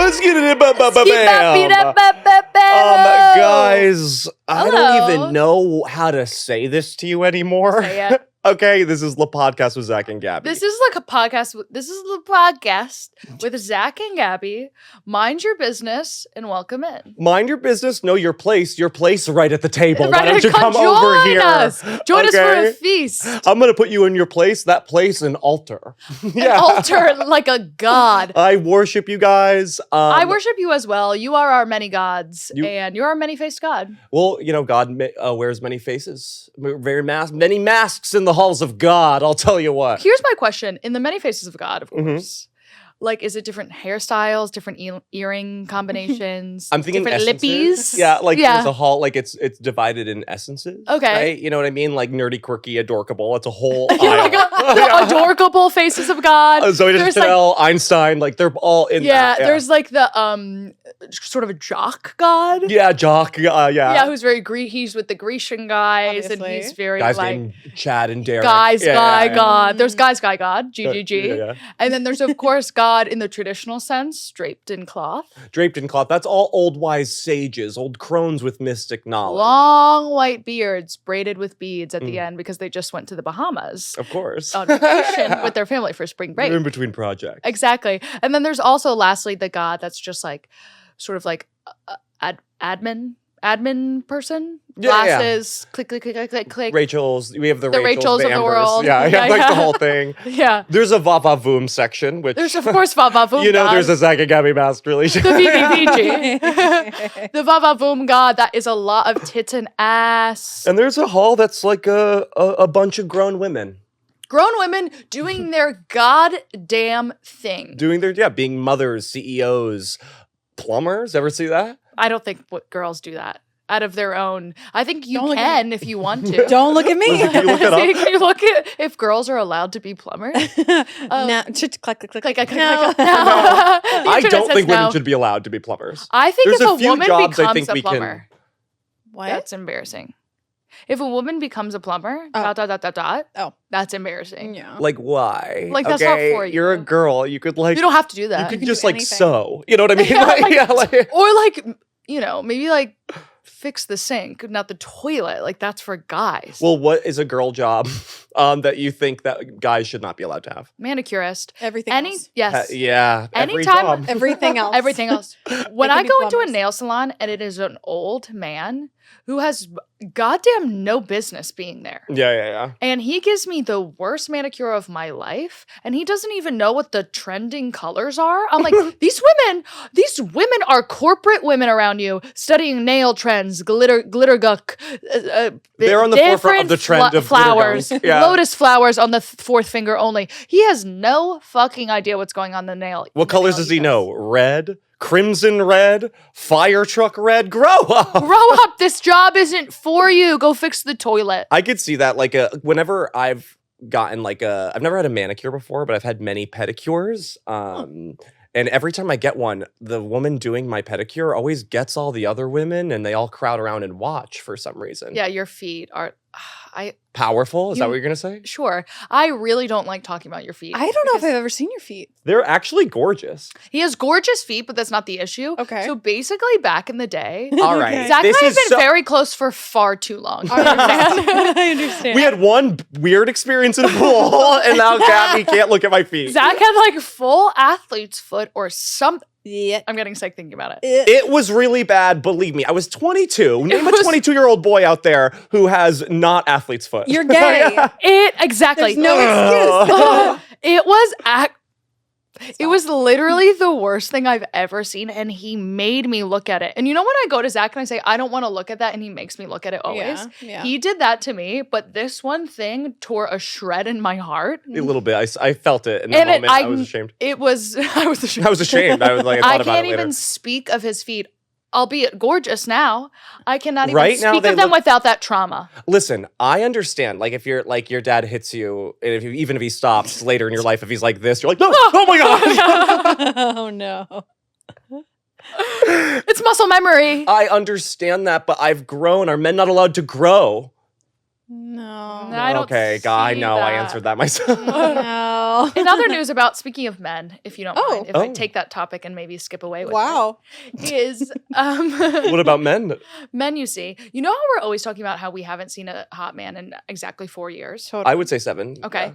Let's get it. Guys, I don't even know how to say this to you anymore. Say it. Okay, this is the podcast with Zack and Gabby. This is like a podcast. This is the podcast with Zack and Gabby. Mind your business and welcome in. Mind your business, know your place right at the table. Right, Why don't you come over here? Join us for a feast. I'm going to put you in your place, that place, an altar. An altar like a god. I worship you guys. I worship you as well. You are our many gods, and you're our many-faced God. Well, you know, God wears many faces, many masks in the halls of God, I'll tell you what. Here's my question. In the many faces of God, of course, like, is it different hairstyles, different earring combinations? I'm thinking different essences. lippies? Yeah, like there's a hall, like it's divided in essences. Okay. Right? You know what I mean? Like nerdy, quirky, adorkable. It's a whole Oh my God, the adorable faces of God. Zoe Deschanel, Einstein, like they're all in that. Yeah, there's like the sort of a jock God. Yeah, jock. Yeah, who's very He's with the Grecian guys, Obviously. and he's very guys like named Chad and Derek. Guy God. There's guy God, GGG. Yeah. And then there's of course God in the traditional sense, draped in cloth. Draped in cloth. That's all old wise sages, old crones with mystic knowledge. Long white beards braided with beads at the end because they just went to the Bahamas Of course. on vacation with their family for spring break. In between projects. Exactly. And then there's also lastly the God that's just like sort of like admin person. Glasses, click, click, click, click, click. Rachel's. We have the Rachels of the Ambers. world. Yeah, like the whole thing. Yeah. There's a va-va-voom section, which There's of course va-va-voom you know, God. there's a Zack and Gabby mask relationship. The VVVG. The va-va-voom God, that is a lot of tits and ass. And there's a hall that's like a bunch of grown women. Grown women doing their goddamn thing. Doing their, being mothers, CEOs, plumbers. Ever see that? I don't think girls do that out of their own. I think you can if you want to. Don't look at me. Listen, can you look it up? Can you look at if girls are allowed to be plumbers? No, click, click, click. Click, click, No. click. No. I don't think women should be allowed to be plumbers. I think There's if a a few woman jobs I becomes think a we can- plumber, What? that's embarrassing. If a woman becomes a plumber, Oh. that's embarrassing. Yeah. Like, why? Like, that's not for you. You're a girl. You could like. You don't have to do that. You could can just do like anything. sew. You know what I mean? Like- Or like, you know, maybe like fix the sink, not the toilet. Like that's for guys. Well, what is a girl job that you think that guys should not be allowed to have? Manicurist. Everything else. Yes. Yeah. every Anytime- job. Everything else. Everything else. When They I can be go into a plumbers. nail salon and it is an old man who has goddamn no business being there. Yeah. And he gives me the worst manicure of my life, and he doesn't even know what the trending colors are. I'm like, these women are corporate women around you, studying nail trends, glitter guck. They're on the forefront of the trend of glitter flowers, gunk. Yeah. lotus flowers on the fourth finger only. He has no fucking idea what's going on in the nail. What colors does he know? Red, crimson red, fire truck red. Grow up. Grow up. This job isn't for you. Go fix the toilet. I could see that. Like, whenever I've gotten I've never had a manicure before, but I've had many pedicures. And every time I get one, the woman doing my pedicure always gets all the other women, and they all crowd around and watch for some reason. Yeah, your feet are. Powerful? Is that what you're gonna say? Sure. I really don't like talking about your feet. I don't know if I've ever seen your feet. They're actually gorgeous. He has gorgeous feet, but that's not the issue. Okay. So basically, back in the day, All right. Zach and This I have is been so- very close for far too long. I understand. We had one weird experience in a pool, and now Gabby can't look at my feet. Zach had like full athlete's foot or something. Yeah. I'm getting sick thinking about it. It was really bad, believe me. I was 22. Name a was- 22-year-old boy out there who has not athlete's foot. You're gay. Exactly. There's no excuse. It was literally the worst thing I've ever seen, and he made me look at it. And you know when I go to Zach and I say, I don't want to look at that, and he makes me look at it always? Yeah. He did that to me, but this one thing tore a shred in my heart. A little bit. I felt it in that moment. I was ashamed. It was, I was ashamed. I was ashamed. I was like, I thought I about can't it later. even speak of his feet, albeit gorgeous now. I cannot even Right now speak they of them look- without that trauma. Listen, I understand. Like, if you're like your dad hits you, and even if he stops later in your life, if he's like this, you're like, no, oh my god. Oh no. It's muscle memory. I understand that, but I've grown. Are men not allowed to grow? No. I don't Okay, God, I see know. I that. answered that myself. No. In other news about speaking of men, if you don't mind, if I Oh. take that topic and maybe skip away with Wow. it, is What about men? men, you see. You know how we're always talking about how we haven't seen a hot man in exactly 4 years? Totally. I would say 7. Okay.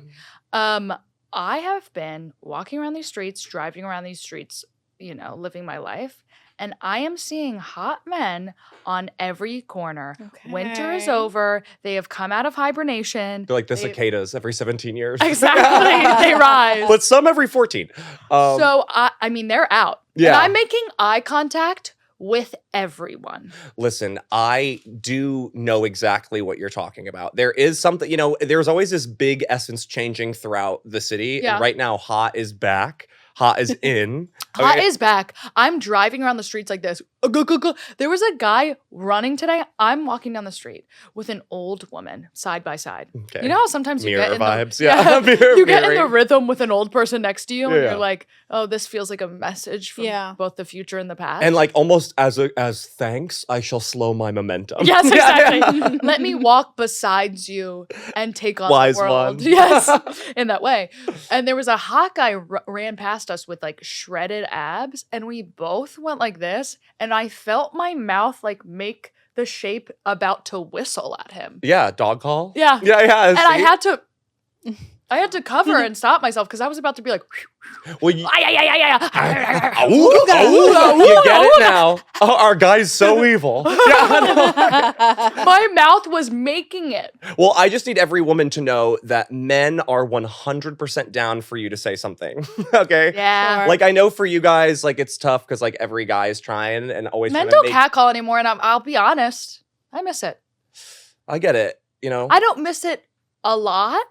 Yeah. I have been walking around these streets, driving around these streets, living my life, and I am seeing hot men on every corner. Winter is Okay. over. They have come out of hibernation. They're like the They- cicadas every 17 years. Exactly. They rise. But some every 14. So, I mean, they're out. Yeah. And I'm making eye contact with everyone. Listen, I do know exactly what you're talking about. There is something, there's always this big essence changing throughout the city. Yeah. And right now, hot is back. Hot is in. Hot Okay. is back. I'm driving around the streets like this. There was a guy running today. I'm walking down the street with an old woman side by side. Okay. You know how sometimes you Mirror get in vibes. the Yeah. Mirror- you get in the mirroring. rhythm with an old person next to you, and Yeah. you're like, oh, this feels like a message from Yeah. both the future and the past. And like almost as thanks, I shall slow my momentum. yes, Yeah, exactly. yeah. Let me walk besides you and take on Wise the world. one. Yes, in that way. And there was a hot guy ran past us with like shredded abs, and we both went like this, and I felt my mouth like make the shape about to whistle at him. Yeah, dog call. Yeah. Yeah. And I see? had to cover and stop myself because I was about to be like, Well, you, "Ah, you get it now. Oh, our guy's so evil. Yeah, I know. my mouth was making it. Well, I just need every woman to know that men are 100% down for you to say something. Okay? Yeah. Sure. Like, I know for you guys, like, it's tough because, like, every guy is trying and always Men trying to don't make... catcall anymore, and I'll be honest, I miss it. I get it, I don't miss it a lot,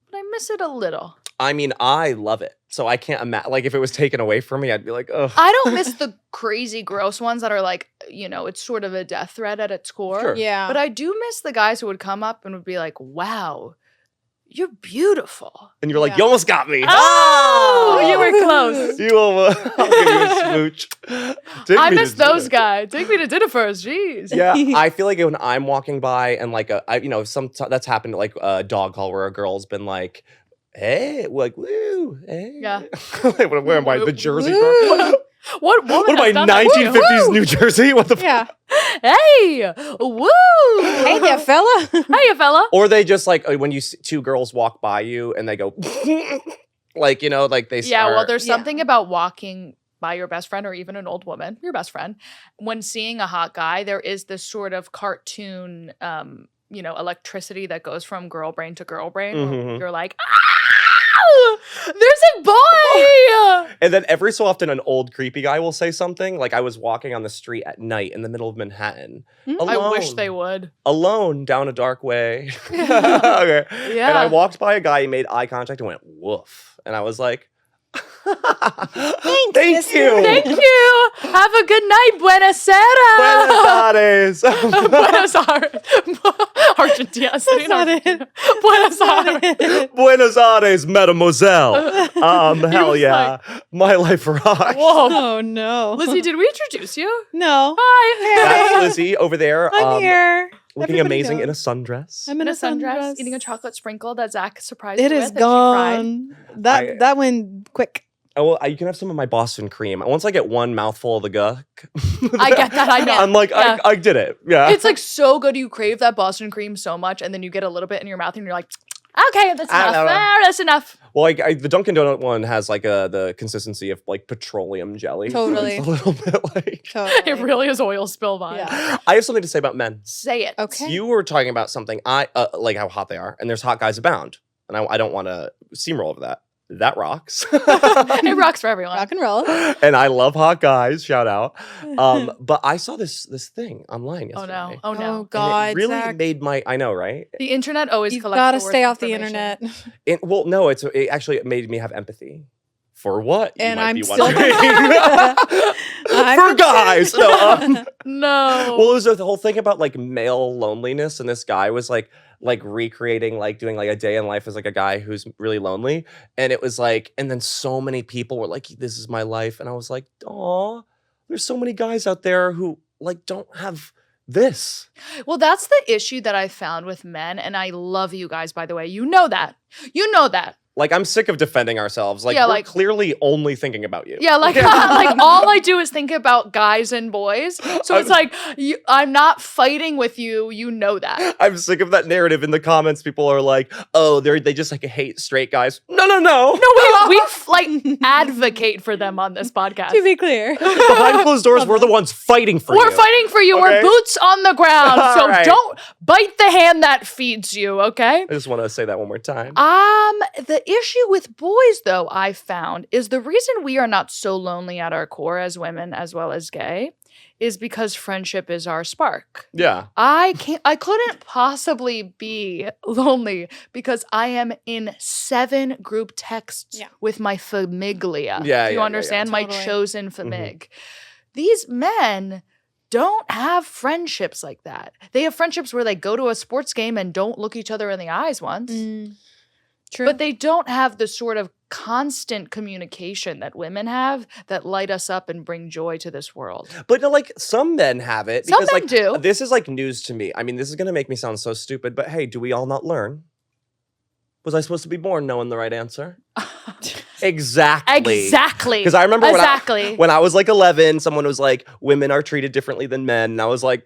but I miss it a little. I mean, I love it. So I can't imagine, like, if it was taken away from me, I'd be like, ugh. I don't miss the crazy, gross ones that are like, it's sort of a death threat at its core. Sure. Yeah. But I do miss the guys who would come up and would be like, wow, you're beautiful. And you're like, Yeah. you almost got me. Oh, you were close. You almost, I'll give you a smooch. Take I me to miss those dinner. guys. Take me to dinner first. Jeez. Yeah, I feel like when I'm walking by and like that's happened like a dog call where a girl's been like, "Hey," like, "Woo, hey." Yeah. Like, where am I? The Jersey girl? Woo. What woman What am I? has done that? 1950s Woo! New Jersey? What the? Yeah. Hey, woo! Hey there, fella. Hey, fella. Or they just like when you see two girls walk by you and they go, like like they. Yeah, well, start- there's Yeah. something about walking by your best friend or even an old woman, your best friend, when seeing a hot guy, there is this sort of cartoon, electricity that goes from girl brain to girl brain. Where Mhm. you're like, ah, there's a boy. And then every so often, an old creepy guy will say something. Like I was walking on the street at night in the middle of Manhattan, I wish alone. they would. Alone down a dark way. Okay. Yeah. And I walked by a guy, he made eye contact and went, woof. And I was like, thank mister. you. Thank you. Have a good night. Buenos Aires. Buenos Aires. Buenos Aires. Argentina. City in not it. Argentina. Buenos Aires. Buenos Aires, mademoiselle. Hell was yeah. My life rocks. Whoa. Oh no. Lizzie, did we introduce you? No. Hi. That's Lizzie over there. I'm here. Looking Everybody amazing knows. in a sundress. I'm In a sundress, eating a chocolate sprinkle that Zach surprised It her is with, and she cried. gone. That I- that went quick. Oh, well, you can have some of my Boston cream. Once I get one mouthful of the guck, I get that, I know. I'm like, Yeah. I did it. Yeah. It's like so good. You crave that Boston cream so much, and then you get a little bit in your mouth, and you're like, okay, that's I enough. don't know. That's enough. Well, the Dunkin' Donut one has like the consistency of like petroleum jelly. So Totally. it's a little bit like. Totally. It really is oil spill vibe. Yeah. I have something to say about men. Say it. Okay. You were talking about something like how hot they are, and there's hot guys abound, and I don't want to steamroll over that. That rocks. It rocks for everyone. Rock and roll. And I love hot guys. Shout out. But I saw this thing online Oh yesterday. no. Oh no. Oh And God. it really Zach. made my. I know, right? The internet always You've collects got to the worst stay off the information. internet. Well, no, it actually made me have empathy. For what? you And might I'm be still- wondering. I'm For guys. No, No. well, it was the whole thing about like male loneliness, and this guy was like recreating, like doing like a day in life as like a guy who's really lonely, and it was like, and then so many people were like, "This is my life," and I was like, "Aw, there's so many guys out there who like don't have this. Well, that's the issue that I found with men, and I love you guys, by the way. You know that. You know that. Like, I'm sick of defending ourselves. Like, Yeah, we're like- clearly only thinking about you. Yeah, like, like all I do is think about guys and boys. So it's like, I'm not fighting with you. You know that. I'm sick of that narrative in the comments. People are like, oh, they just like hate straight guys. No. No, we like advocate for them on this podcast. To be clear. Behind closed doors, we're the ones fighting for you. We're fighting for you. Okay. We're boots on the ground. So All right. don't bite the hand that feeds you, okay? I just want to say that one more time. The issue with boys, though, I found is the reason we are not so lonely at our core as women as well as gay is because friendship is our spark. Yeah. I couldn't possibly be lonely because I am in 7 group texts with my famiglia. Yeah, Do you yeah, understand? yeah. My Totally. chosen famig. These men don't have friendships like that. They have friendships where they go to a sports game and don't look each other in the eyes once. True. But they don't have the sort of constant communication that women have that light us up and bring joy to this world. But like some men have it. Some Because men like do. this is like news to me. I mean, this is gonna make me sound so stupid, but hey, do we all not learn? Was I supposed to be born knowing the right answer? Exactly. Exactly. Because I remember exactly. when I was like 11, someone was like, women are treated differently than men. And I was like,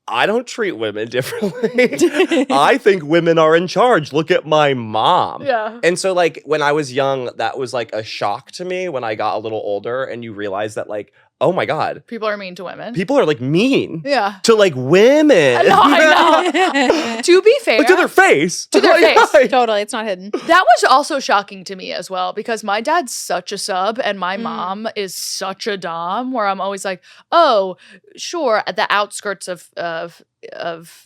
I don't treat women differently. I think women are in charge. Look at my mom. Yeah. And so like when I was young, that was like a shock to me when I got a little older and you realize that like, oh my God, People are mean to women. people are like mean Yeah. to like women. I know. To be fair, Like, to their face. To their face. Like, Totally. It's not hidden. that was also shocking to me as well because my dad's such a sub and my mom is such a dom where I'm always like, oh, sure, at the outskirts of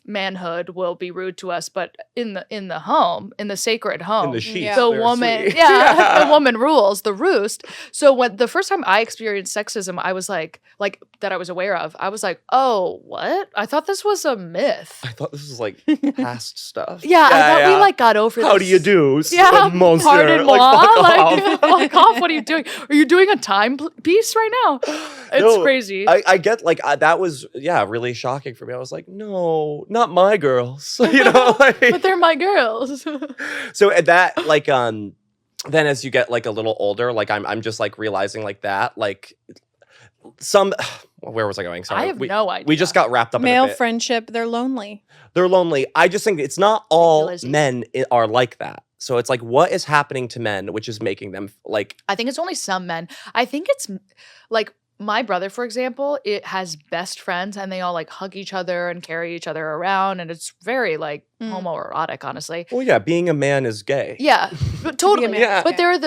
manhood will be rude to us, but in the home, in the sacred home, in the sheets. Yeah. the they're woman, sweet. yeah, the woman rules the roost. So when the first time I experienced sexism, I was like that I was aware of, I was like, oh, what? I thought this was a myth. I thought this was like past stuff. Yeah, I thought we like got over this. How do you do? Yeah, monster? pardon moi. fuck Like, off. fuck off. What are you doing? Are you doing a piece right now? It's No, crazy. I get like that was really shocking for me. I was like, no, not my girls. You know, like, but they're my girls. so at that like then as you get like a little older, like I'm just like realizing like that like some where was I going? Sorry, I have no idea. We just got wrapped up in Male a bit. friendship, they're lonely. They're lonely. I just think it's not all Lizzie. men are like that. So it's like, what is happening to men, which is making them like, I think it's only some men. I think it's like my brother, for example, it has best friends and they all like hug each other and carry each other around. And it's very like homoerotic, honestly. well, yeah, being a man is gay. Yeah, but totally. man. Yeah. But they're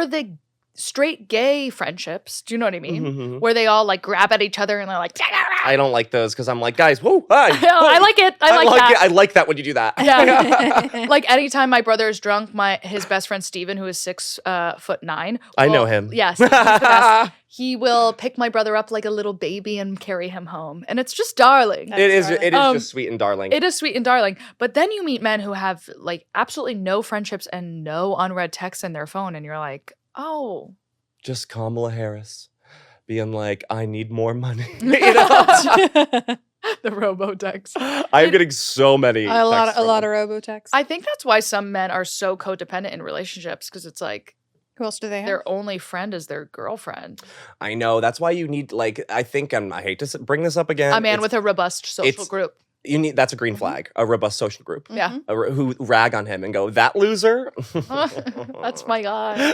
the straight gay friendships. Do you know what I mean? Mhm. Where they all like grab at each other and they're like, I don't like those because I'm like, guys, whoa, hi. I like it. I like that. it. I like that when you do that. Yeah. Like anytime my brother is drunk, his best friend Steven, who is 6'9", I know him. Yes, he's the best. He will pick my brother up like a little baby and carry him home, and it's just darling. It is darling. just sweet and darling. It is sweet and darling. But then you meet men who have like absolutely no friendships and no unread texts in their phone, and you're like, oh. Just Kamala Harris being like, I need more money. You know? The robo-text. I'm getting so many. a lot texts from of them. robotext. I think that's why some men are so codependent in relationships because it's like Who else do they have? their only friend is their girlfriend. I know. That's why you need like. I think I hate to bring this up again. A man It's- with a robust social it's- group. you need. That's a green flag. A robust social group. Yeah. Who rag on him and go, that loser. That's my guy.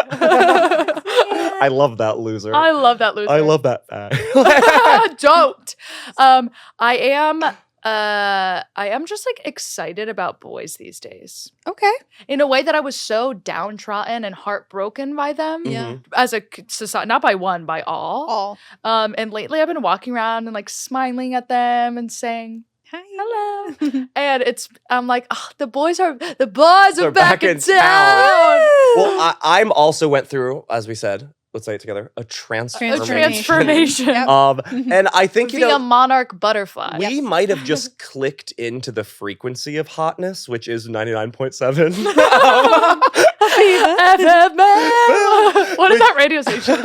I love that loser. I love that loser. I love that fact. Don't. I am just like excited about boys these days. Okay. In a way that I was so downtrodden and heartbroken by them. Yeah. As a society, not by one, by all. All. And lately I've been walking around and like smiling at them and saying, Hi. hello. And I'm like, oh, the boys are back in town. Well, I'm also went through, as we said, let's say it together, a A transformation. transformation. Yep. And I think, you Via know, monarch butterfly. we might have just clicked into the frequency of hotness, which is 99.7. FFM. What is that radio station?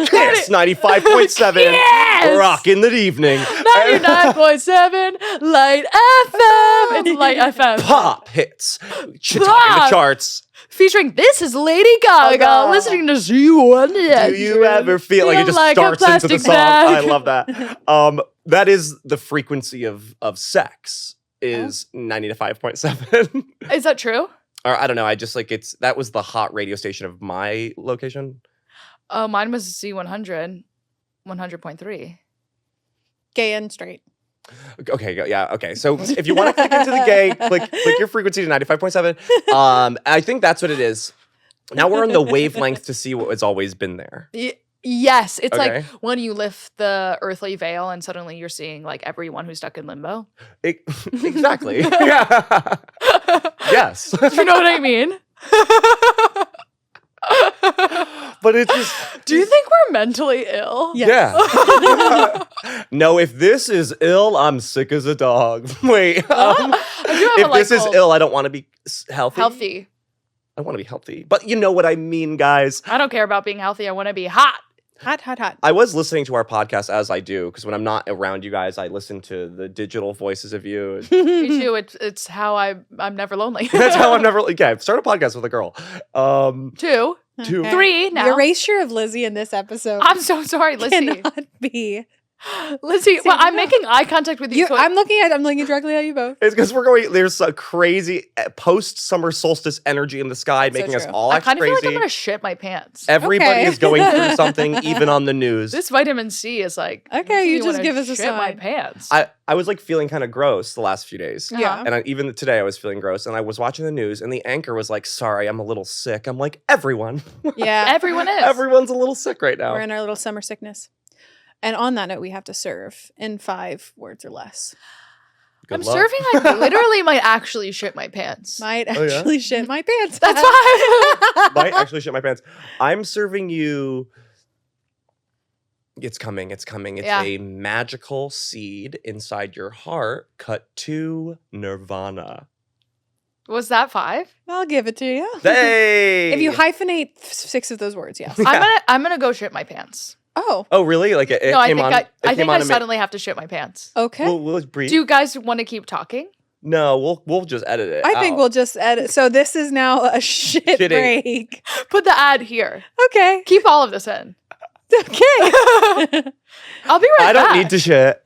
Kiss 95.7. Yes! Rock in the evening. 99.7 Light FM. It's Light FM. Pop hits. Shit topping the charts. Featuring This is Lady Gaga. Listening to Z1. Do you ever feel like it just like a starts into the plastic song? bag. I love that. That is the frequency of sex is 95.7. Is that true? Or I don't know. I just like that was the hot radio station of my location. Oh, mine was Z100. 100.3. Gay and straight. Okay, yeah, okay. So if you want to click into the gay, click your frequency to 95.7. I think that's what it is. Now we're on the wavelength to see what has always been there. Yes, it's Okay. like when you lift the earthly veil and suddenly you're seeing like everyone who's stuck in limbo. Exactly. Yeah. Yes. Do you know what I mean? But it's just. Do you think we're mentally ill? Yes. Yeah. No, if this is ill, I'm sick as a dog. Wait. I do have If a light this is bulb. ill, I don't want to be healthy. Healthy. I want to be healthy. But you know what I mean, guys. I don't care about being healthy. I want to be hot. Hot, hot, hot. I was listening to our podcast as I do, because when I'm not around you guys, I listen to the digital voices of you. Me too. It's how I'm never lonely. That's how I'm never. Yeah, start a podcast with a girl. 2. Two. Okay. 3 now. The erasure of Lizzie in this episode I'm so sorry, Lizzie. cannot be. Lizzie, well, I'm making eye contact with you. You, so I'm looking directly at you both. It's because we're going. There's a crazy post summer solstice energy in the sky, That's so making us true. all I act kind of feel crazy. like I'm gonna shit my pants. Everybody Okay. is going through something, even on the news. This vitamin C is like Okay, making you me just wanna give us a shit my sign. pants. I was like feeling kind of gross the last few days. Yeah. And even today I was feeling gross, and I was watching the news, and the anchor was like, "Sorry, I'm a little sick." I'm like, everyone, Yeah. Everyone is. everyone's a little sick right now. We're in our little summer sickness. And on that note, we have to serve in 5 words or less. Good I'm luck. serving. I literally might actually shit my pants. Might Oh, yeah? actually shit my pants. That's why. Might actually shit my pants. I'm serving you. It's coming. It's coming. It's Yeah. a magical seed inside your heart, cut to nirvana. Was that 5? I'll give it to you. Hey! If you hyphenate 6 of those words, yes. I'm gonna go shit my pants. Oh, Oh, really? Like it No, I came think on. I think I to me. suddenly have to shit my pants. okay. We'll breathe. Do you guys want to keep talking? No, we'll just edit it. I think out. we'll just edit. So this is now a shit Shitting. break. Put the ad here. Okay. Keep all of this in. Okay. I'll be right I back. don't need to shit.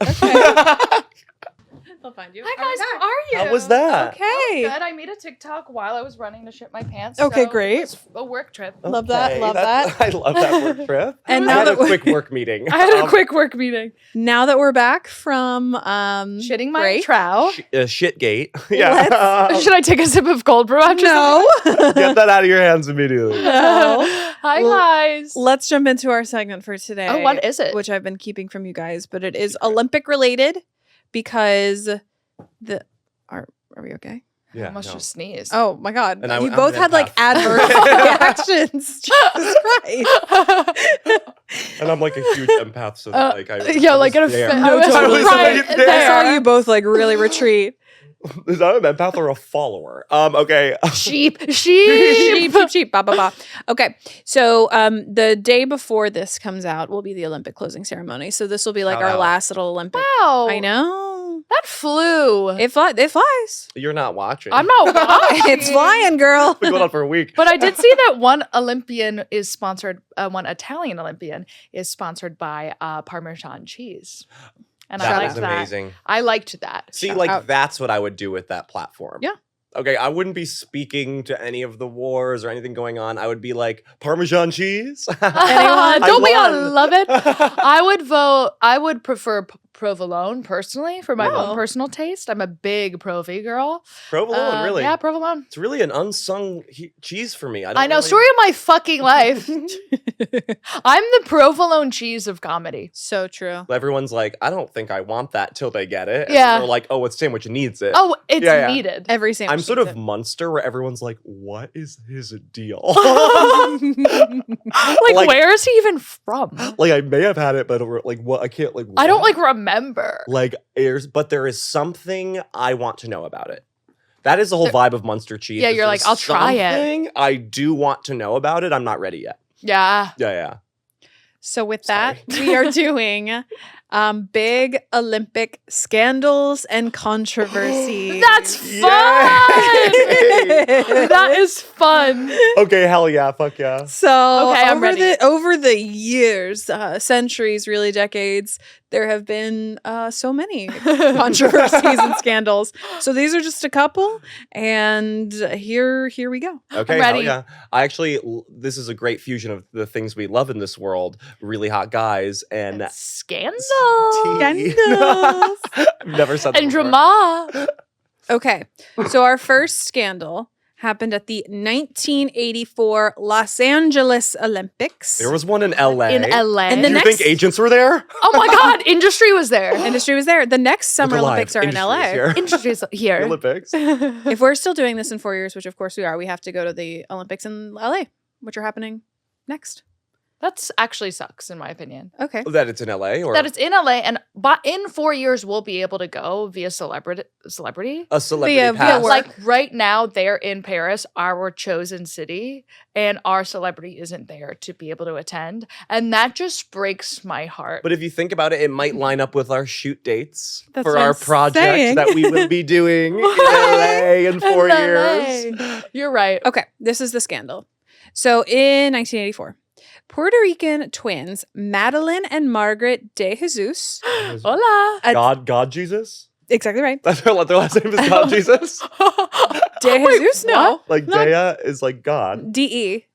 I'll find you. Hi guys, how are you? How was that? Okay. Good. I made a TikTok while I was running to shit my pants. Okay, so great. It was a work trip. Love that, Okay, love that. I love that work trip. And I now had that a we're- quick work meeting. I had a quick work meeting. Now that we're back from Shitting my break. trow. Shitgate. Yeah. Should I take a sip of cold brew after No. Get that out of your hands immediately. No. Hi Well, guys. Let's jump into our segment for today. Oh, what is it? Which I've been keeping from you guys, but it is Olympic related because are we okay? I Yeah. almost no. just sneezed. Oh my god. And You I'm both an had like empath. adverse reactions. Jesus Christ. And I'm like a huge empath, so that, like I yeah, like in in a there. fit. No, I was totally. right I there. I saw you both like really retreat. Is that an empath or a follower? Okay. Sheep. Sheep, sheep, sheep, ba ba ba. Okay, so the day before this comes out will be the Olympic closing ceremony. So this will be like Shout our out. last little Olympic. Wow. I know That flew. it flies. You're not watching. I'm not watching. It's flying, girl. Been going on for a week. But I did see that one Olympian is sponsored, one Italian Olympian is sponsored by Parmesan cheese. And I That liked was that. amazing. I liked that. See, Shout like out. that's what I would do with that platform. Yeah. Okay, I wouldn't be speaking to any of the wars or anything going on. I would be like Parmesan cheese. Anyone? Don't we all won. love it? I would vote. I would prefer provolone personally for my Oh. own personal taste. I'm a big Provi girl. Provolone, really? Yeah, provolone. It's really an unsung cheese for me. I know. really- Story of my fucking life. I'm the provolone cheese of comedy. So true. Everyone's like, I don't think I want that till they get it. And Yeah. they're like, oh, it's sandwich needs it. Oh, it's Yeah, yeah. needed. Every sandwich. I'm sort needs of Munster, where everyone's like, what is his deal? it. Like, where is he even from? Like, I may have had it, but like, what? I can't, like, I don't what? like remember. Like, but there is something I want to know about it. That is the whole vibe of Munster cheese. Yeah, is you're like, there's I'll try it. something I do want to know about it. I'm not ready yet. Yeah. Yeah, yeah. So with Sorry. that, we are doing Big Olympic scandals and controversies. That's fun. Yay! That is fun. Okay, hell yeah, fuck yeah. So Okay, I'm ready. over the years, centuries, really decades, there have been so many controversies and scandals. So these are just a couple, and here we go. Okay, I'm ready. hell yeah. This is a great fusion of the things we love in this world: really hot guys and Scandal. Scandals. I've never said that And before. drama. Okay, so our first scandal happened at the 1984 Los Angeles Olympics. There was one in LA. In LA. And Do the you next- think agents were there? Oh my God. Industry was there. Industry was there. The next Summer Look alive. Olympics are in Industry is LA. here. Industry is The here. Olympics. If we're still doing this in 4 years, which of course we are, we have to go to the Olympics in LA, which are happening next. That's actually sucks, in my opinion. Okay. That it's in LA, or That it's in LA, and in 4 years we'll be able to go via celebrity. a celebrity Via pass. work. Like right now, they're in Paris, our chosen city, and our celebrity isn't there to be able to attend, and that just breaks my heart. But if you think about it, it might line up with our shoot dates That's for what our I'm project saying. that we will be doing in LA in 4 In years. LA. You're right. Okay. This is the scandal. So in 1984, Puerto Rican twins Madeline and Margaret De Jesus. Hola. God Jesus? Exactly right. That's their last name is God Jesus? De Jesus? No. Like Not- Dea is like God. D-E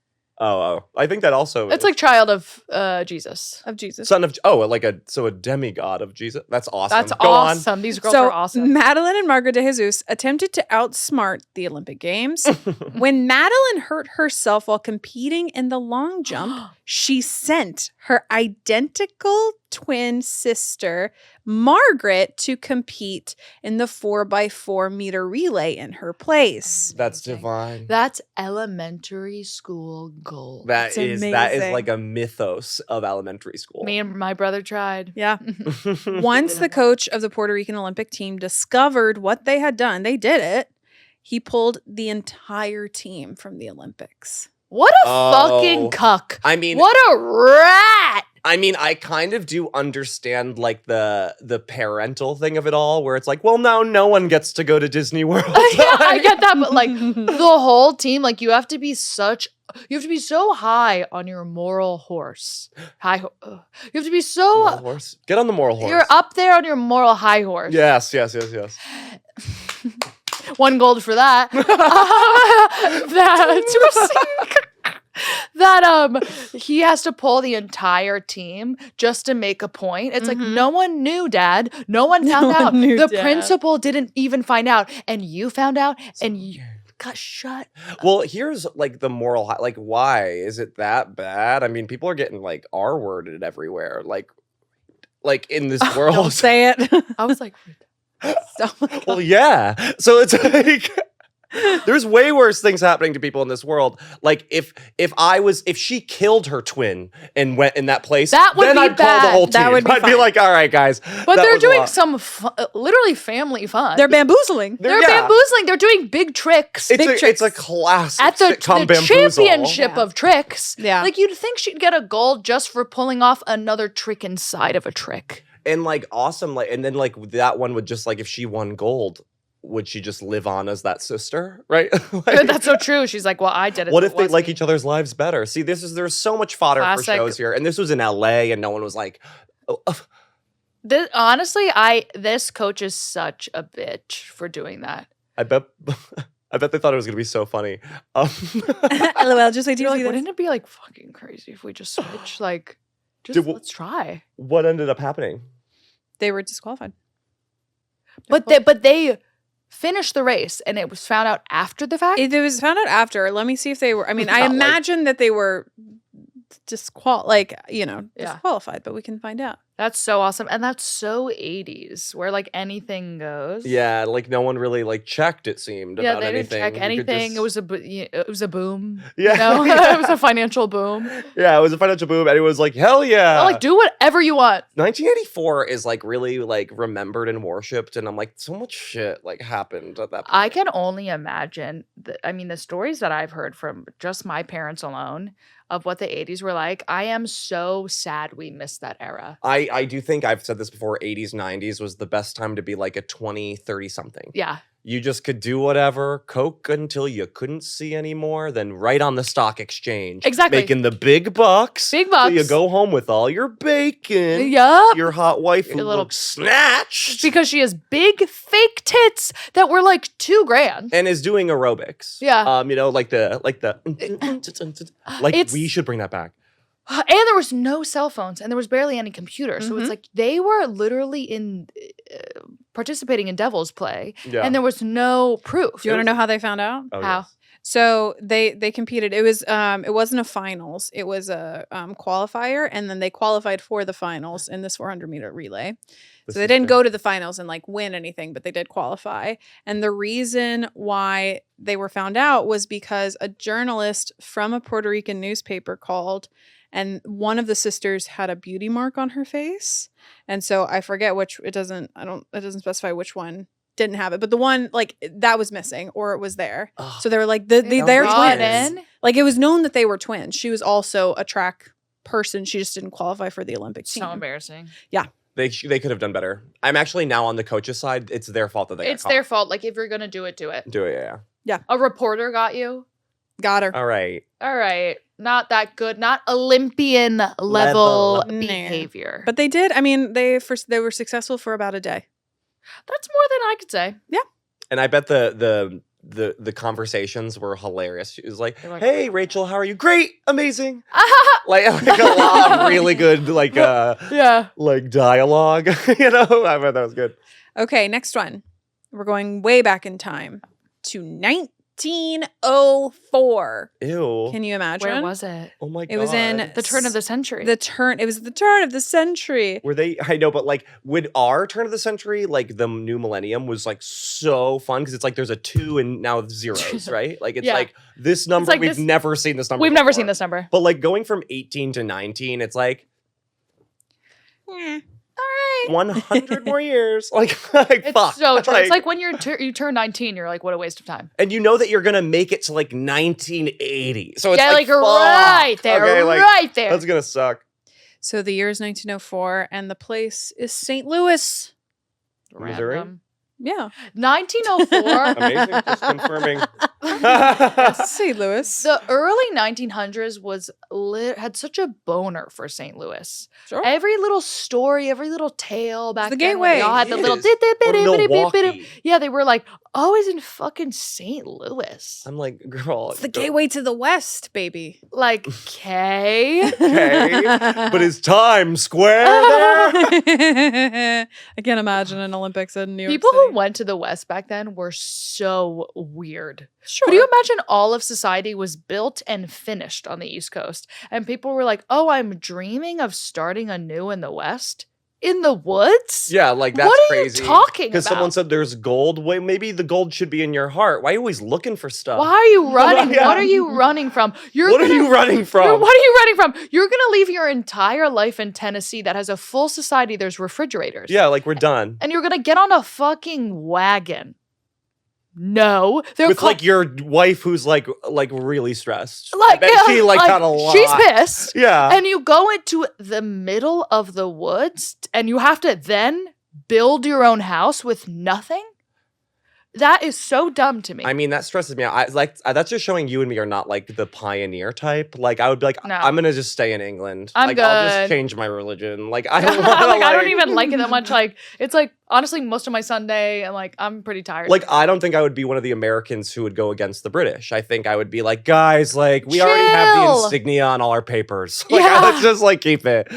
Oh. I think that also It's is. like child of Jesus. of Jesus. Son of a demigod of Jesus. That's awesome. That's Go on. awesome. These girls So are awesome. Madeline and Margaret De Jesus attempted to outsmart the Olympic Games. When Madeline hurt herself while competing in the long jump, she sent her identical twin sister, Margaret, to compete in the 4x4 meter relay in her place. That's divine. That's elementary school gold. It's That is amazing. like a mythos of elementary school. Me and my brother tried. Yeah. Once the coach of the Puerto Rican Olympic team discovered what they had done, they did it. He pulled the entire team from the Olympics. What a Oh. fucking cuck. I mean, What a rat. I kind of do understand like the parental thing of it all, where it's like, well, now no one gets to go to Disney World. Yeah, I get that, but like the whole team, like you have to be so high on your moral horse. You have to be so Moral horse. Get on the moral horse. you're up there on your moral high horse. Yes. 1 gold for that. That he has to pull the entire team just to make a point. It's like no one knew, Dad. No one found one out. knew, The Dad. principal didn't even find out, and you found out, and you got shut. Well, here's like the moral. Like, why is it that bad? I mean, people are getting like R-worded everywhere. Like in this Don't world. say it. I was like, Stop. Well, yeah. So it's like there's way worse things happening to people in this world. Like if she killed her twin and went in that place, That would then be I'd call the bad. whole team. That would be I'd be fine. like, all right, guys. but that they're was a doing lot." some literally family fun. They're bamboozling. They're yeah. bambooling. They're doing big tricks. It's a classic At the sitcom bamboozle. championship Yeah. of tricks. Yeah. Like you'd think she'd get a gold just for pulling off another trick inside of a trick. And like awesome, like, and then like that one would just like, if she won gold, would she just live on as that sister, right? Like, That's so true. She's like, well, I did it. what so if it they was like me. each other's lives better? See, there's so much fodder Classic. for shows here, and this was in LA, and no one was like, oh, Honestly, this coach is such a bitch for doing that. I bet they thought it was gonna be so funny. LOL, just wait till You're you like, see this. wouldn't it be like fucking crazy if we just switch? Like, just Dude, let's try. What ended up happening? They were disqualified. But they finished the race, and it was found out after the fact. It was found out after. Let me see if they were. I mean, I Not like- imagine that they were disqualified, Yeah. disqualified, but we can find out. That's so awesome, and that's so 80s, where like anything goes. Yeah, like no one really like checked. It seemed Yeah, about they anything. didn't check You could anything. just- It was a boom. Yeah. You know? Yeah. It was a financial boom. Yeah, it was a financial boom, and it was like hell yeah. Like, do whatever you want. 1984 is like really like remembered and worshipped, and I'm like, so much shit like happened at that point. I can only imagine. The stories that I've heard from just my parents alone of what the 80s were like. I am so sad we missed that era. I do think I've said this before, 80s, 90s was the best time to be like a 20, 30 something. Yeah. You just could do whatever, coke until you couldn't see anymore, then right on the stock exchange. Exactly. Making the big bucks. Big bucks. So you go home with all your bacon. Yup. Your hot wife who Your little- looks snatched. Because she has big fake tits that were like $2,000. And is doing aerobics. Yeah. You know, like It's- we should bring that back. And there was no cell phones and there was barely any computers. So it's Mhm. like they were literally in participating in devil's play Yeah. and there was no proof. Do you want to know how they found out? Oh, How? yes. So they competed. It wasn't a finals. It was a qualifier, and then they qualified for the finals in this 400-meter relay. This So they is didn't fair. go to the finals and like win anything, but they did qualify. And the reason why they were found out was because a journalist from a Puerto Rican newspaper called, and one of the sisters had a beauty mark on her face. And so I forget which, it doesn't specify which one didn't have it, but the one like that was missing or it was there. Ugh. So they were like, They they're brought twins. in- Like it was known that they were twins. She was also a track person. She just didn't qualify for the Olympic team. So embarrassing. They could have done better. I'm actually now on the coach's side. It's their fault that they It's got their caught. fault. Like if you're going to do it, do it. Do it, yeah. A reporter got you. Got her. All right. All right. Not that good. Not Olympian level Nah. behavior. But they did. I mean, they were successful for about a day. That's more than I could say. And I bet the conversations were hilarious. She was like, They're like- "Hey, Rachel, how are you? Great, amazing." Like a lot of really good Yeah. like dialogue. You know, I bet that was good. Okay, next one. We're going way back in time to 1904. Ew. Can you imagine? Where was it? Oh my god. It was in The turn of the century. It was the turn of the century. Were they? I know, but like, would our turn of the century, like the new millennium, was like so fun because it's like there's a 2 and now zeros, right? Like it's Yeah. like this number. like we've this- never seen this number. We've never before. seen this number. But like going from 18 to 19, it's like All right. 100 more years. Like It's fuck. so true. It's like when you turn 19, you're like, what a waste of time. and you know that you're gonna make it to like 1980. So it's Yeah, like fuck. right there, Okay, like, right there. That's gonna suck. So the year is 1904, and the place is St. Louis. Missouri? Random. Yeah. 1904. Amazing. Just confirming. St. Louis. The early 1900s had such a boner for St. Louis. Sure. Every little story, every little tale back the then, when they gateway. all had the It little is. Or Milwaukee. yeah, they were like always in fucking St. Louis. I'm like, girl. It's the gateway to the West, baby. Like, okay. Okay. But is Times Square there? I can't imagine an Olympics in New York People City. who went to the West back then were so weird. Sure. Could you imagine all of society was built and finished on the East Coast? And people were like, oh, I'm dreaming of starting anew in the West? In the woods? Yeah, like that's what are crazy. you talking about? Because someone said there's gold. Wait, maybe the gold should be in your heart. Why are you always looking for stuff? Why are you running? Yeah. What are you running from? What are you running from? What are you running from? You're gonna leave your entire life in Tennessee that has a full society. There's refrigerators. Yeah, like we're done. And you're gonna get on a fucking wagon. No, they're With called, like your wife who's like really stressed. like, I bet yeah, she like had a lot. She's pissed. Yeah. And you go into the middle of the woods and you have to then build your own house with nothing. That is so dumb to me. I mean, that stresses me out. That's just showing you and me are not like the pioneer type. Like, I would be like, No. I'm gonna just stay in England. I'm like, I'll just good. change my religion. Like, I don't want to. like, I don't even like it that much. Like, it's like honestly, most of my Sunday, and like I'm pretty tired. Like, I don't think I would be one of the Americans who would go against the British. I think I would be like, guys, like, we already have the Chill. insignia on all our papers. Like, Yeah. let's just like keep it.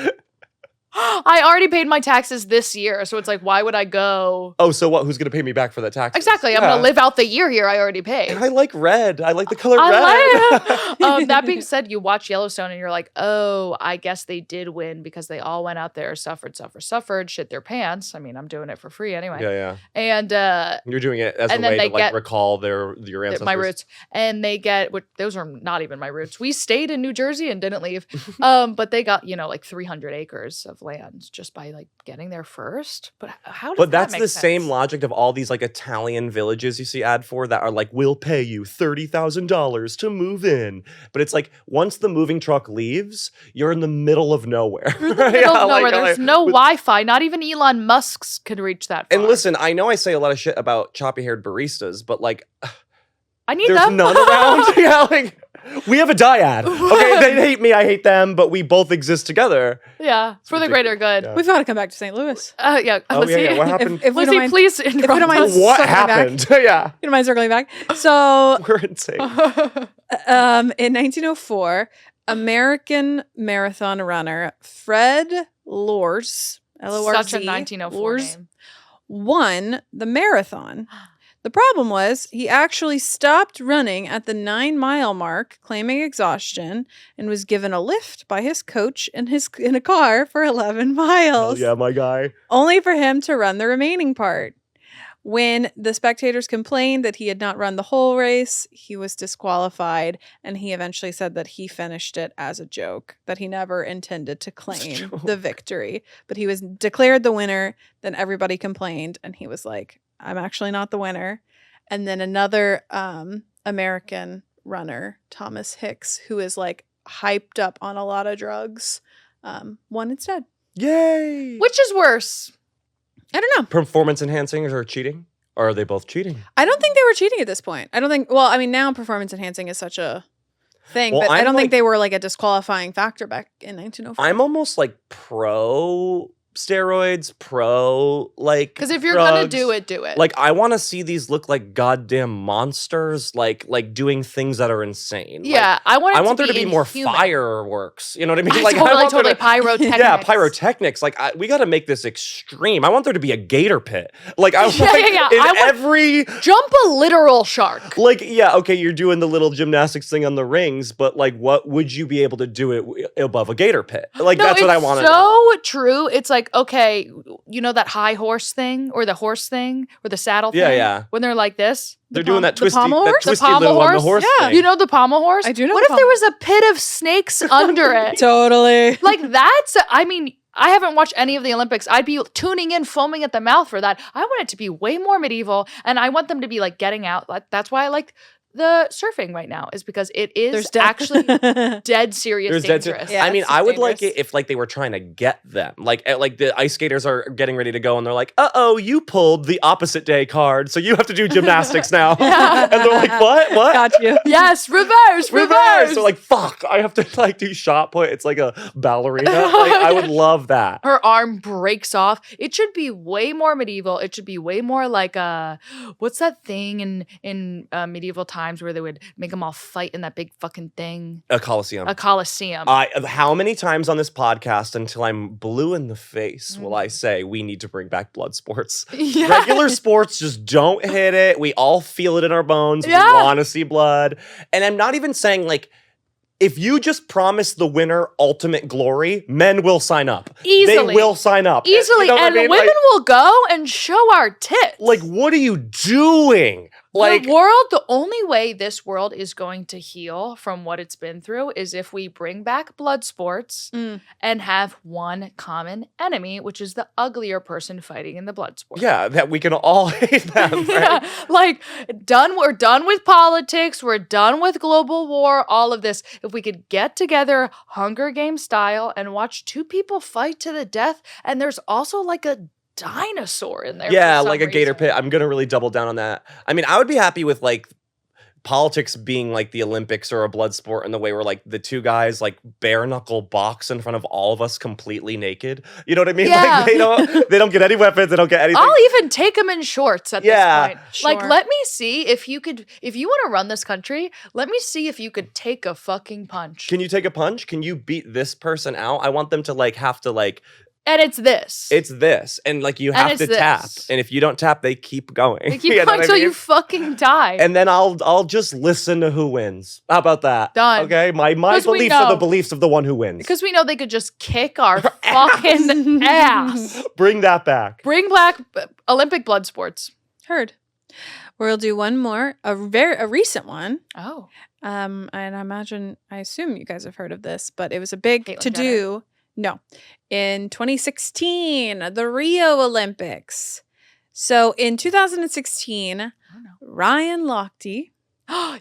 I already paid my taxes this year, so it's like, why would I go? Oh, so what? Who's gonna pay me back for that tax? Exactly, I'm gonna live out the year here. I already paid. And I like red. I like the color red. I like- that being said, you watch Yellowstone and you're like, oh, I guess they did win because they all went out there, suffered, shit their pants. I mean, I'm doing it for free anyway. Yeah, yeah. And You're doing it as And a then way they to like get- recall your ancestors. my roots, and they get those are not even my roots. We stayed in New Jersey and didn't leave, but they got like 300 acres of land just by like getting there first. But how does But that that's make the sense? same logic of all these like Italian villages you see ad for that are like, we'll pay you $30,000 to move in. But it's like once the moving truck leaves, you're in the middle of nowhere. You're in the middle of nowhere. There's no with- Wi-Fi. Not even Elon Musk's could reach that far. And listen, I know I say a lot of shit about choppy-haired baristas, but like I need there's them. none around. Yeah, like we have a dyad. Okay, they hate me, I hate them, but we both exist together. Yeah, for the greater good. Yeah. We've got to come back to St. Louis. Yeah. Oh yeah, what happened? If we don't Lizzie, mind, please if we interrupt don't mind us. What circling back. happened? Yeah, You don't mind circling back? So, we're insane. in 1904, American marathon runner Fred Lorz, L-O-R-Z, Such a 1904 Lorz, name. won the marathon. The problem was he actually stopped running at the 9-mile mark, claiming exhaustion, and was given a lift by his coach in a car for 11 miles. Hell yeah, my guy. Only for him to run the remaining part. When the spectators complained that he had not run the whole race, he was disqualified, and he eventually said that he finished it as a joke, that he never intended to claim the victory. But he was declared the winner, then everybody complained, and he was like, I'm actually not the winner. And then another American runner, Thomas Hicks, who is like hyped up on a lot of drugs, won instead. Yay! Which is worse? I don't know. Performance enhancing or cheating? Or are they both cheating? I don't think they were cheating at this point. I don't think, well, I mean, now performance enhancing is such a thing, Well, but I I'm don't like- think they were like a disqualifying factor back in 1904. I'm almost like pro steroids, pro like Because if you're gonna drugs. do it, do it. Like I want to see these look like goddamn monsters, like doing things that are insane. yeah, I want. Like, It I want there to be more inhuman. fireworks. You know what I mean? I Like I totally, want there totally to- pyrotechnics. Yeah, pyrotechnics. Like we got to make this extreme. I want there to be a gator pit. Like I want Yeah, yeah. in I want- every. Jump a literal shark. Like yeah, okay, you're doing the little gymnastics thing on the rings, but like, what would you be able to do it above a gator pit? Like No, that's what I it's want to so know. true. It's like, okay, you know that high horse thing or the horse thing or the saddle Yeah, thing? yeah. When they're like this. They're doing that the twisty, pommel that horse? The twisty pommel little on the horse? horse Yeah. thing. You know the pommel horse? I do know What the if there pommel- was a pit of snakes under it? Totally. Like that's, I mean, I haven't watched any of the Olympics. I'd be tuning in, foaming at the mouth for that. I want it to be way more medieval, and I want them to be like getting out. Like, that's why I like the surfing right now, is because it is There's death. actually dead serious There's dead dangerous. Yeah, I mean, it's I would like dangerous. it if like they were trying to get them. Like the ice skaters are getting ready to go and they're like, "Uh-oh, you pulled the opposite day card, so you have to do gymnastics now." Yeah. And they're like, "What? What?" Got you. Yes, reverse. Reverse. So like, fuck, I have to like do shot put. It's like a ballerina. Like, I would love that. Her arm breaks off. It should be way more medieval. It should be way more like what's that thing in medieval times where they would make them all fight in that big fucking thing? A coliseum. A coliseum. How many times on this podcast until I'm blue in the face will I say we need to bring back blood sports? Yeah. Regular sports just don't hit it. We all feel it in our bones. Yeah. We want to see blood. And I'm not even saying like, if you just promise the winner ultimate glory, men will sign up. Easily. They will sign up. Easily. You know what I And mean? women will go and show our tits. Like, what are you doing? Like, the only way this world is going to heal from what it's been through is if we bring back blood sports and have one common enemy, which is the uglier person fighting in the blood sport. yeah, that we can all hate them. Right? Yeah, like we're done with politics, we're done with global war, all of this. If we could get together Hunger Games style and watch two people fight to the death, and there's also like a dinosaur in there. Yeah, for some like a gator reason. pit. I'm gonna really double down on that. I mean, I would be happy with like politics being like the Olympics or a blood sport in the way where like the two guys like bare knuckle box in front of all of us completely naked. You know what I mean? Yeah. Like they don't get any weapons, they don't get anything. I'll even take them in shorts at Yeah, this point. Like, sure. let me see if you want to run this country, let me see if you could take a fucking punch. Can you take a punch? Can you beat this person out? I want them to like have to like And it's this. it's this and like you And have it's to tap. this. And if you don't tap, they keep going. They keep You know going what I until mean? you fucking die. And then I'll just listen to who wins. How about that? Done. Okay, my 'Cause we beliefs are the know. beliefs of the one who wins. because we know they could just kick our fucking ass. Bring that back. Bring back Olympic blood sports. Heard. We'll do one more, a recent one. Oh. And I assume you guys have heard of this, but it was a big Caitlyn to do No. In 2016, the Rio Olympics. So in 2016, I don't know. Ryan Lochte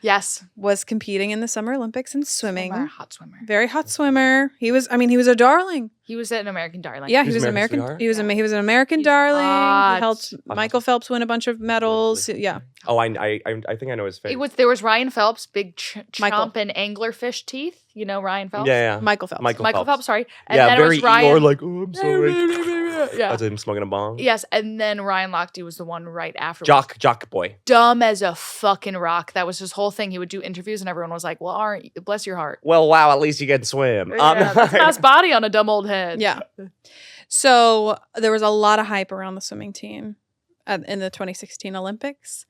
Yes. was competing in the Summer Olympics in swimming. Hot swimmer. Very hot swimmer. He was a darling. He was an American darling. Yeah, He he was was an American American. sweetheart? He was an American He's darling. hot. He helped Michael Phelps win a bunch of medals. Yeah. Oh, I think I know his face. There was Ryan Phelps, big Michael. chomp and anglerfish teeth. You know Ryan Phelps? Yeah. Michael Phelps. Michael Phelps, sorry. And Yeah, then it very was Ryan. Eeyore, like, oh, I'm sorry. Yeah. That's him smoking a bong. Yes, and then Ryan Lochte was the one right after. Jock boy. Dumb as a fucking rock. That was his whole thing. He would do interviews, and everyone was like, "Well, aren't you, bless your heart." Well, wow, at least you can swim. Yeah, that's a nice body on a dumb old head. Yeah. So there was a lot of hype around the swimming team in the 2016 Olympics.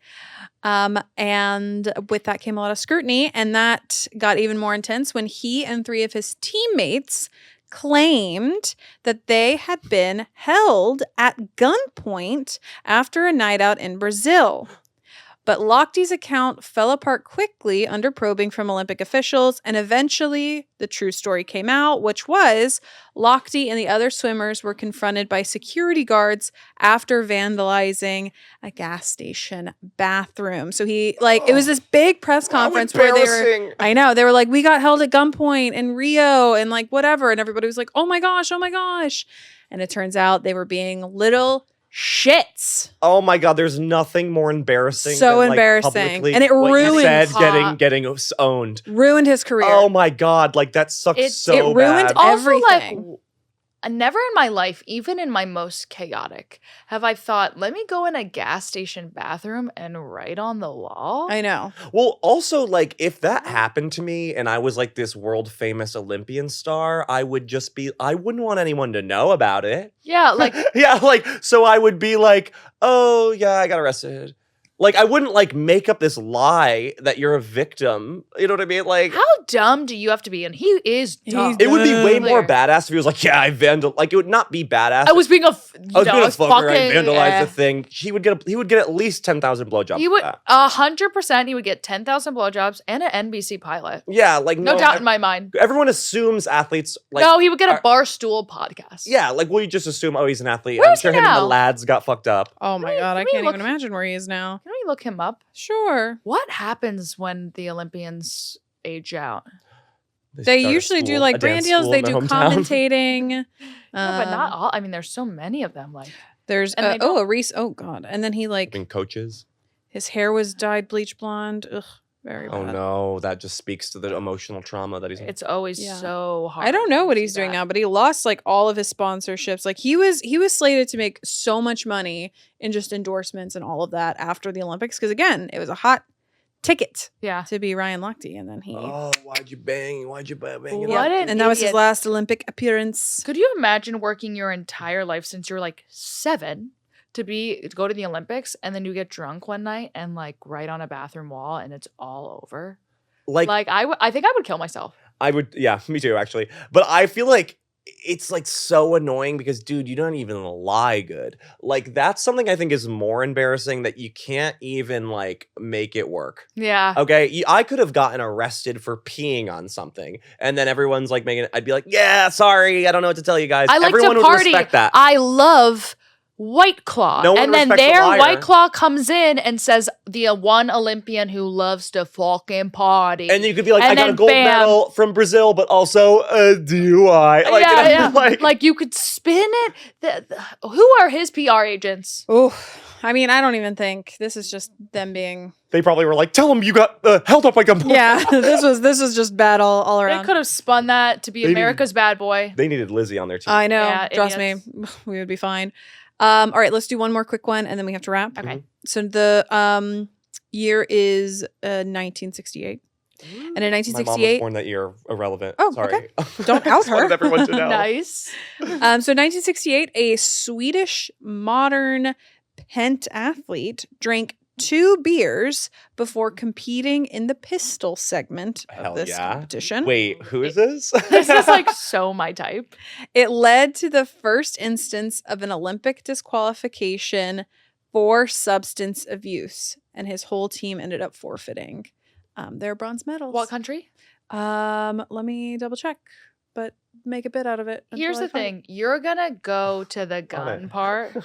And with that came a lot of scrutiny. And that got even more intense when he and 3 of his teammates claimed that they had been held at gunpoint after a night out in Brazil. But Lochte's account fell apart quickly under probing from Olympic officials, and eventually the true story came out, which was Lochte and the other swimmers were confronted by security guards after vandalizing a gas station bathroom. So it was this big press conference where they were like, we got held at gunpoint in Rio and like whatever, and everybody was like, oh my gosh. And it turns out they were being little shits. Oh my God, there's nothing more embarrassing. So than, embarrassing. And it what you ruined said, getting owned. Ruined his career. Oh my God, like that sucks so it ruined bad. Also, everything. never in my life, even in my most chaotic, have I thought, let me go in a gas station bathroom and write on the wall. I know. Well, also, like, if that happened to me and I was like this world famous Olympian star, I wouldn't want anyone to know about it. Yeah, like Yeah, like, so I would be like, oh, yeah, I got arrested. Like, I wouldn't, like, make up this lie that you're a victim. You know what I mean? Like, how dumb do you have to be? And he is dumb. it would be way more Clear. badass if he was like, yeah, I vandalized. Like, it would not be badass. I was being a fucker. I vandalized the the thing. He would get at least 10,000 blowjobs. He for would that. 100%. He would get 10,000 blowjobs and an NBC pilot. Yeah, like No doubt in my mind. Everyone assumes athletes. Like, No, he would get a Barstool podcast. yeah, like we just assume, oh, he's an athlete. Where I'm is sure he him and the now? lads got fucked up. Oh my God. I can we can't look- even imagine where he is now. Can we look him up? Sure. What happens when the Olympians age out? They start a usually do school- like a brand dance deals. school They in their do hometown. commentating. Yeah, but not all. I mean, there's so many of them. Like, There's And they don't- a Reese. Oh God. And then he I like mean, coaches. his hair was dyed bleach blonde. Ugh, very Oh bad. no, that just speaks to the emotional trauma that he's. it's always Yeah. so hard. I don't know to what see he's doing that. now, but he lost like all of his sponsorships. Like he was slated to make so much money in just endorsements and all of that after the Olympics because again, it was a hot ticket Yeah. to be Ryan Lochte, and then he Oh, why'd you bang? Why'd you bang? it What up? an and that was his idiot. last Olympic appearance. Could you imagine working your entire life since you're like 7 to go to the Olympics and then you get drunk one night and like write on a bathroom wall and it's all over? Like, Like I think I would kill myself. I would, yeah, me too, actually. But I feel like it's like so annoying because, dude, you don't even lie good. Like, that's something I think is more embarrassing that you can't even like make it work. Yeah. Okay, I could have gotten arrested for peeing on something, and then everyone's like making it. I'd be like, "Yeah, sorry, I don't know what to tell you guys." I like Everyone to would party. respect that. I love White Claw. No one and then respects a their liar. White Claw comes in and says the one Olympian who loves to fucking party. And you could be like, And "I got a then gold bam. medal from Brazil, but also a DUI." Like, yeah, yeah. like, Like you could spin it. Who are his PR agents? Oh, I mean, I don't even think this is just them being. they probably were like, "Tell him you got held up by gunpoint." Yeah, this was just bad all They around. could have spun that to be They America's bad boy. They needed Lizzie on their team. I know. Yeah, Trust idiots. me, we would be fine. All right, let's do one more quick one, and then we have to wrap. Okay. So the year is 1968, and in My mom was 1968, born that year. Irrelevant. Oh, Sorry. okay. Don't out Just wanted her. everyone to know. Nice. so 1968, a Swedish modern pentathlete drank 2 beers before competing in the pistol segment Hell of this yeah. competition. Wait, who is this? This is like so my type. It led to the first instance of an Olympic disqualification for substance abuse, and his whole team ended up forfeiting their bronze medals. What country? Let me double check, but make a bit out of it. Here's until the I find thing. You're going to go to the On gun it. part.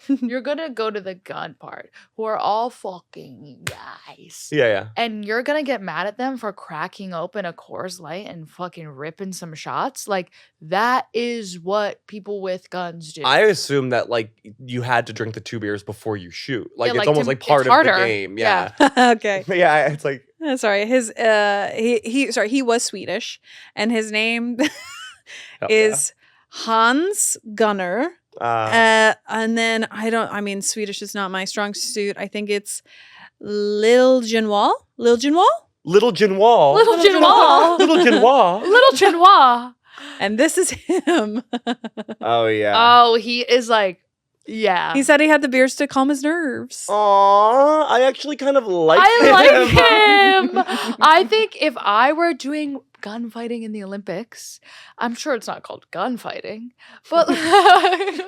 You're going to go to the gun part who are all fucking guys. Yeah. And you're going to get mad at them for cracking open a Coors Light and fucking ripping some shots. Like, that is what people with guns do. I assume that like you had to drink the 2 beers before you shoot. Like Yeah, it's like, almost to- like it's part of the harder. game. Yeah. it. Okay. Yeah. It's like Sorry. He was Swedish, and his name hell is Hans Gunnar. yeah. And then Swedish is not my strong suit. I think it's Lil Genois. Little Genois. Little Genois. Little Genois. Little Genois. And this is him. Oh yeah. Oh, he is like, yeah. He said he had the beers to calm his nerves. Aw, I actually kind of like I him. like him. I think if I were doing gunfighting in the Olympics, I'm sure it's not called gunfighting, but fuck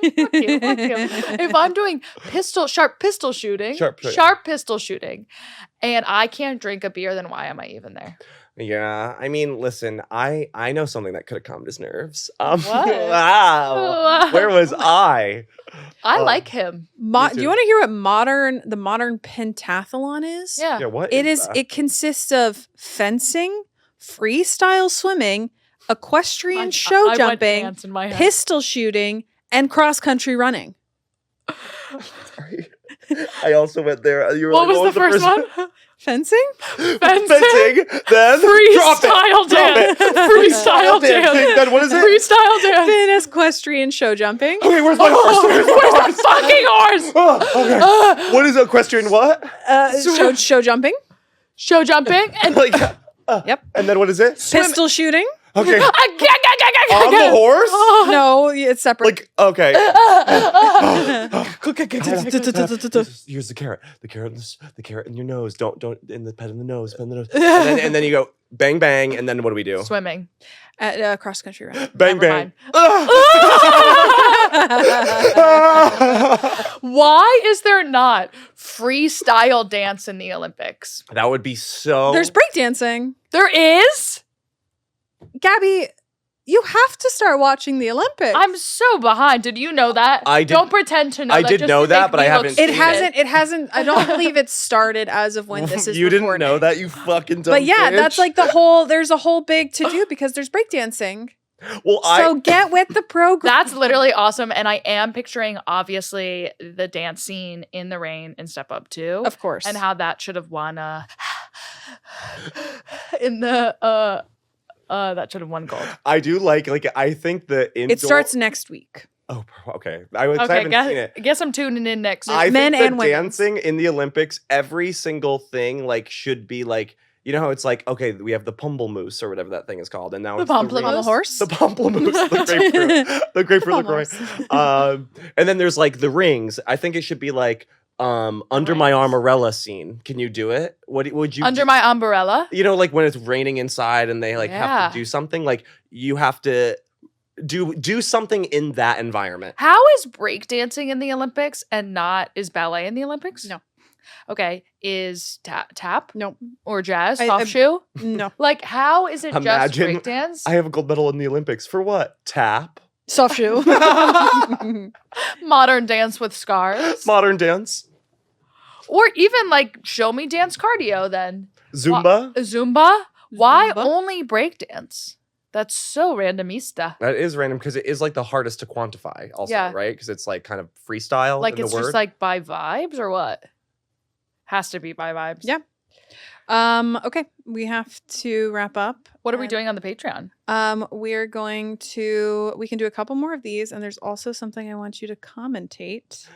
you. If I'm doing sharp pistol shooting, Sharp pistol shooting, and I can't drink a beer, then why am I even there? Yeah, I mean, listen, I know something that could have calmed his nerves. What? Wow, where was I? I like him. Me Do too. you want to hear what the modern pentathlon is? Yeah. Yeah, what It is. that? It consists of fencing, freestyle swimming, equestrian I show went jumping, dance in my head. pistol shooting, and cross country running. Sorry. I also went there. You were What like, was the first one? Fencing? Fencing, Fencing. then Freestyle dance. Freestyle dance. Then what is it? Freestyle dance. Then equestrian show jumping. Okay, where's my horse? Where's my Where's horse? the fucking horse? Oh, okay. What is equestrian? What? Show jumping. Show jumping and Like, Yep. and then what is it? Pistol shooting. Okay, on the horse? No, it's separate. Like, okay. horse. Here's the carrot. The carrot in your nose. Don't in the pet in the nose. Pet in the nose. And then you go bang bang, and then what do we do? Swimming. At cross country run. Bang Never bang. Why is there not freestyle dance in the Olympics? That would be so. There's breakdancing. There is? Gabby, you have to start watching the Olympics. I'm so behind. Did you know that? I did- Don't pretend to know I that. did just know to that, make but I me look haven't It stupid. hasn't. I don't believe it started as of when this is You didn't recording. know that, you fucking dumb But yeah, bitch. that's like there's a whole big to do because there's breakdancing. Well, So get with the program. That's literally awesome. And I am picturing, obviously, the dance scene in the rain in Step Up 2. Of course. And how that should have won in the that should have won gold. I do like I think the indoor. It starts next week. Oh, okay. I Okay, haven't seen it. guess I'm tuning in next week. I Men think the and women. dancing in the Olympics, every single thing like should be like, you know how it's like, okay, we have the pumplemoose or whatever that thing is called, and now The it's pamplemousse? On the rings. horse. The pamplemousse, the grapefruit LaCroix. And then there's like the rings. I think it should be like under my Rings. armorella scene. Can you do it? What would you Under do? my umbrella. You know, like when it's raining inside and they like have Yeah. to do something, like you have to do something in that environment. How is breakdancing in the Olympics and not is ballet in the Olympics? No. Okay, is tap No. or jazz, I- soft shoe? No. Like, how is it Imagine just breakdance? I have a gold medal in the Olympics for what? Tap. Soft shoe. Modern dance with scars. Modern dance. Or even like show me dance cardio then. Zumba. Zumba? Why Zumba? only breakdance? That's so randomista. That is random because it is like the hardest to quantify also, Yeah. right? Because it's like kind of freestyle Like in it's the word. just like by vibes or what? Has to be by vibes. Yeah. Okay, we have to wrap up. What are we And, doing on the Patreon? We can do a couple more of these, and there's also something I want you to commentate.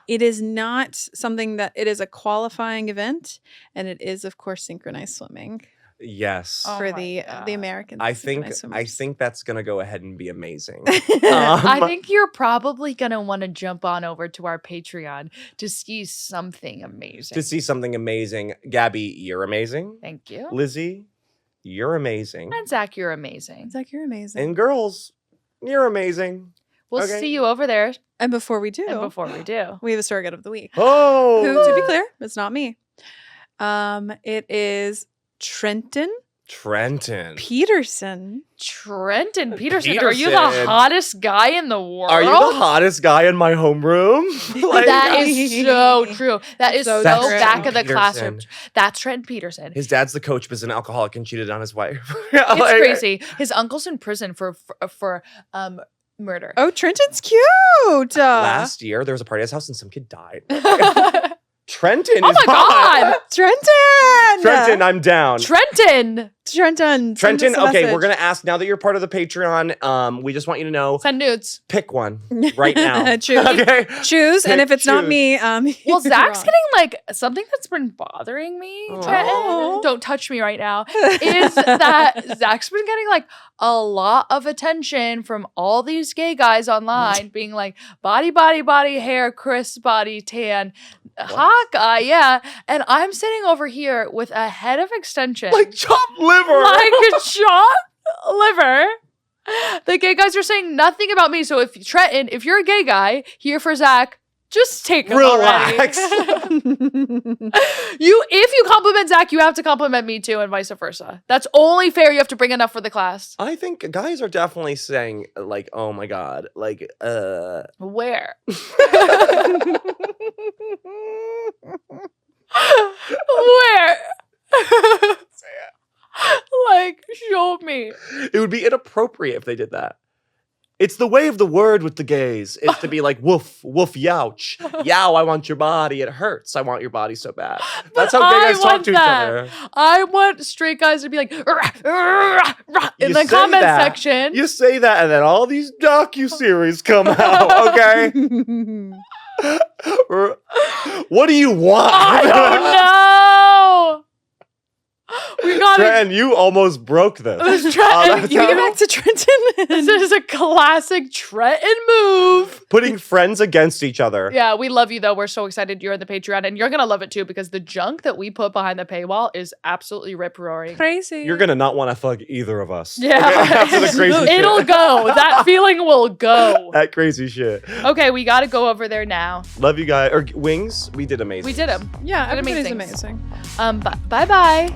It is not something it is a qualifying event, and it is, of course, synchronized swimming yes. Oh for my the God. Americans. I think synchronized swimmers. that's gonna go ahead and be amazing. I Um, think you're probably going to want to jump on over to our Patreon to see something amazing. to see something amazing. Gabby, you're amazing. Thank you. Lizzie, you're amazing. And Zach, you're amazing. Zach, you're amazing. And girls, you're amazing. We'll Okay. see you over there. And before we do, And before we do, we have a surrogate of the week. Oh, Who, to be clear, it's not me. It is Trenton Trenton. Peterson. Trenton Peterson. Are you the Peterson. hottest guy in the world? Are you the hottest guy in my homeroom? That is so true. That is so That's back of the Peterson. classroom. That's Trenton Peterson. His dad's the coach, but is an alcoholic and cheated on his wife. It's crazy. His uncle's in prison for murder. Oh, Trenton's cute. Last year, there was a party at his house and some kid died. Trenton Oh is my hot. God. Trenton. Trenton, I'm down. Trenton. Send us Trenton, a okay, message. we're going to ask, now that you're part of the Patreon, we just want you to know, Send nudes. pick one right now. Choose. Okay? Choose, and if it's not Choose. me, Well, you're Zach's wrong. getting like something that's been bothering me, Trenton. Oh. Don't touch me right now. Is that Zach's been getting like a lot of attention from all these gay guys online, being like body, hair, crisp body, tan, hot guy, yeah. And I'm sitting over here with a head of extension, Like chopped liver. like a chopped liver. The gay guys are saying nothing about me. So if Trenton, if you're a gay guy here for Zach, just take him Relax. already. If you compliment Zach, you have to compliment me too, and vice versa. That's only fair. You have to bring enough for the class. I think guys are definitely saying, like, oh my God, like, Where? Where? Like, show me. It would be inappropriate if they did that. It's the way of the word with the gays. It's to be like, woof, woof, youch. Yow, I want your body. It hurts. I want your body so bad. That's how gay I guys talk want to that. each other. I want straight guys to be like, "Rah, rah, rah," in You the say comment that. section. You say that, and then all these docuseries come out, okay? What do you want? I don't know. We got it. Trenton, you almost broke this. This Trenton, that's You how- get back to Trenton. this is a classic Trenton move. Putting friends against each other. Yeah, we love you though. We're so excited you're in the Patreon, and you're gonna love it too because the junk that we put behind the paywall is absolutely rip roaring. Crazy. You're gonna not want to fuck either of us. Yeah, Okay? After the crazy shit. it'll go. That feeling will go. That crazy shit. Okay, we got to go over there now. Love you guys. Or Wings, we did amazing. We did them. Yeah, Did everybody's amazing. amazing. Bye bye.